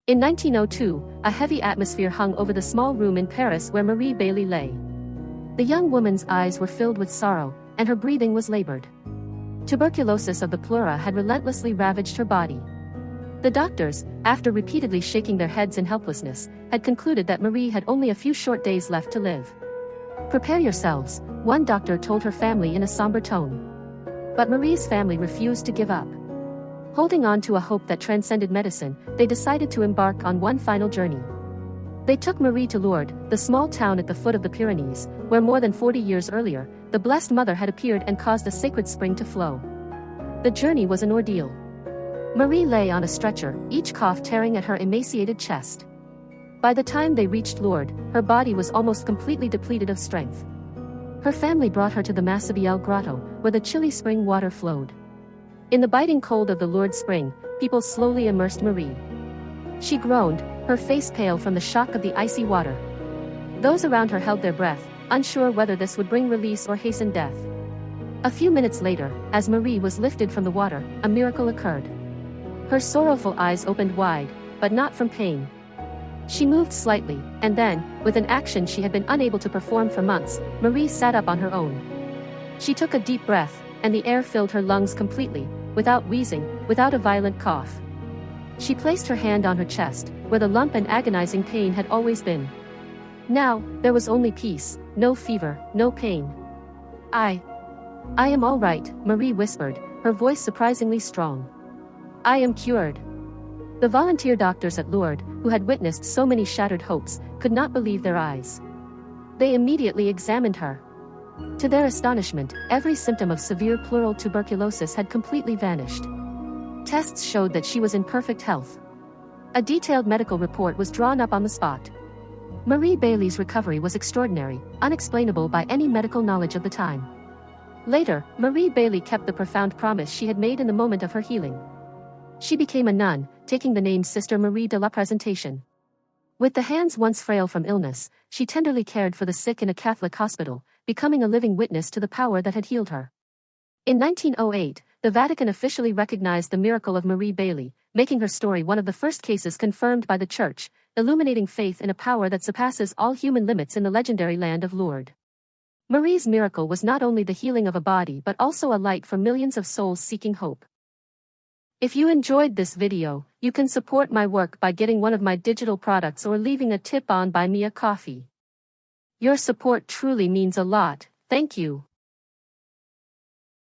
In 1902, a heavy atmosphere hung over the small room in Paris where Marie Bailey lay. The young woman's eyes were filled with sorrow, and her breathing was labored. Tuberculosis of the pleura had relentlessly ravaged her body. The doctors, after repeatedly shaking their heads in helplessness, had concluded that Marie had only a few short days left to live. "Prepare yourselves," one doctor told her family in a somber tone. But Marie's family refused to give up. Holding on to a hope that transcended medicine, they decided to embark on one final journey. They took Marie to Lourdes, the small town at the foot of the Pyrenees, where more than 40 years earlier, the Blessed Mother had appeared and caused a sacred spring to flow. The journey was an ordeal. Marie lay on a stretcher, each cough tearing at her emaciated chest. By the time they reached Lourdes, her body was almost completely depleted of strength. Her family brought her to the Massabielle grotto, where the chilly spring water flowed. In the biting cold of the Lourdes spring, people slowly immersed Marie. She groaned, her face pale from the shock of the icy water. Those around her held their breath, unsure whether this would bring release or hasten death. A few minutes later, as Marie was lifted from the water, a miracle occurred. Her sorrowful eyes opened wide, but not from pain. She moved slightly, and then, with an action she had been unable to perform for months, Marie sat up on her own. She took a deep breath, and the air filled her lungs completely, without wheezing, without a violent cough. She placed her hand on her chest, where the lump and agonizing pain had always been. Now, there was only peace, no fever, no pain. I am all right," Marie whispered, her voice surprisingly strong. "I am cured." The volunteer doctors at Lourdes, who had witnessed so many shattered hopes, could not believe their eyes. They immediately examined her. To their astonishment, every symptom of severe pleural tuberculosis had completely vanished. Tests showed that she was in perfect health. A detailed medical report was drawn up on the spot. Marie Bailey's recovery was extraordinary, unexplainable by any medical knowledge of the time. Later, Marie Bailey kept the profound promise she had made in the moment of her healing. She became a nun, taking the name Sister Marie de la Présentation. With the hands once frail from illness, she tenderly cared for the sick in a Catholic hospital, becoming a living witness to the power that had healed her. In 1908, the Vatican officially recognized the miracle of Marie Bailey, making her story one of the first cases confirmed by the Church, illuminating faith in a power that surpasses all human limits in the legendary land of Lourdes. Marie's miracle was not only the healing of a body but also a light for millions of souls seeking hope. If you enjoyed this video, you can support my work by getting one of my digital products or leaving a tip on Buy Me a Coffee. Your support truly means a lot, thank you.